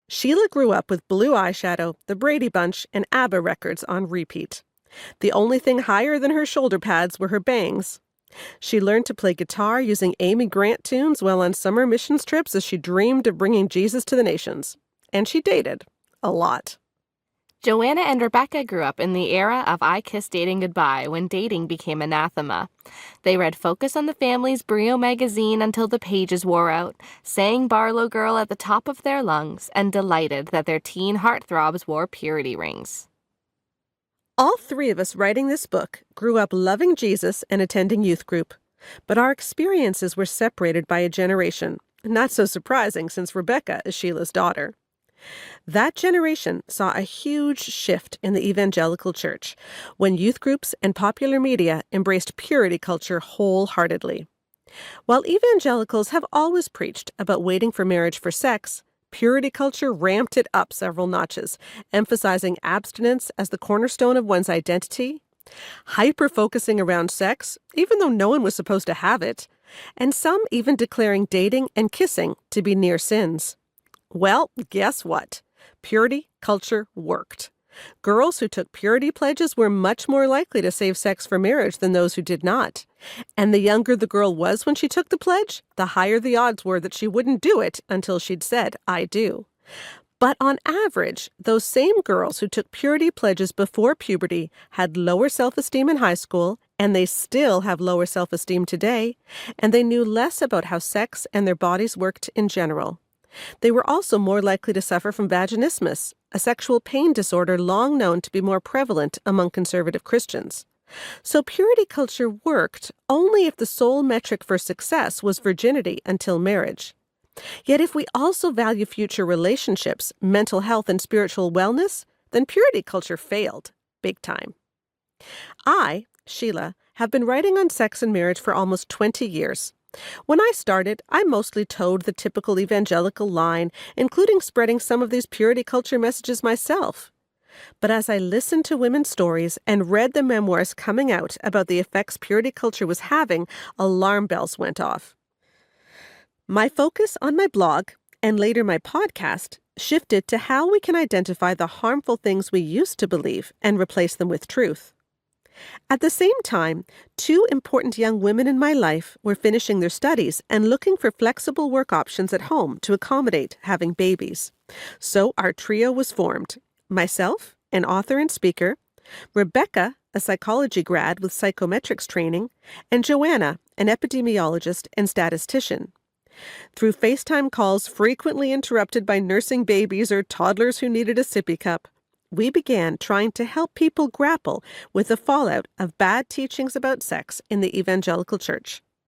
Sheila grew up with blue eyeshadow, the Brady Bunch, and ABBA records on repeat. The only thing higher than her shoulder pads were her bangs. She learned to play guitar using Amy Grant tunes while on summer missions trips as she dreamed of bringing Jesus to the nations. And she dated. A lot. Joanna and Rebecca grew up in the era of I Kissed Dating Goodbye when dating became anathema. They read Focus on the Family's Brio magazine until the pages wore out, sang Barlow Girl at the top of their lungs, and delighted that their teen heartthrobs wore purity rings. All three of us writing this book grew up loving Jesus and attending youth group. But our experiences were separated by a generation. Not so surprising since Rebecca is Sheila's daughter. That generation saw a huge shift in the evangelical church when youth groups and popular media embraced purity culture wholeheartedly. While evangelicals have always preached about waiting for marriage for sex, purity culture ramped it up several notches, emphasizing abstinence as the cornerstone of one's identity, hyper-focusing around sex, even though no one was supposed to have it, and some even declaring dating and kissing to be near sins. Well, guess what? Purity culture worked. Girls who took purity pledges were much more likely to save sex for marriage than those who did not. And the younger the girl was when she took the pledge, the higher the odds were that she wouldn't do it until she'd said, "I do." But on average, those same girls who took purity pledges before puberty had lower self-esteem in high school, and they still have lower self-esteem today, and they knew less about how sex and their bodies worked in general. They were also more likely to suffer from vaginismus, a sexual pain disorder long known to be more prevalent among conservative Christians. So purity culture worked only if the sole metric for success was virginity until marriage. Yet if we also value future relationships, mental health, and spiritual wellness, then purity culture failed, big time. I, Sheila, have been writing on sex and marriage for almost 20 years. When I started, I mostly towed the typical evangelical line, including spreading some of these purity culture messages myself. But as I listened to women's stories and read the memoirs coming out about the effects purity culture was having, alarm bells went off. My focus on my blog, and later my podcast, shifted to how we can identify the harmful things we used to believe and replace them with truth. At the same time, two important young women in my life were finishing their studies and looking for flexible work options at home to accommodate having babies. So our trio was formed. Myself, an author and speaker, Rebecca, a psychology grad with psychometrics training, and Joanna, an epidemiologist and statistician. Through FaceTime calls frequently interrupted by nursing babies or toddlers who needed a sippy cup, we began trying to help people grapple with the fallout of bad teachings about sex in the evangelical church.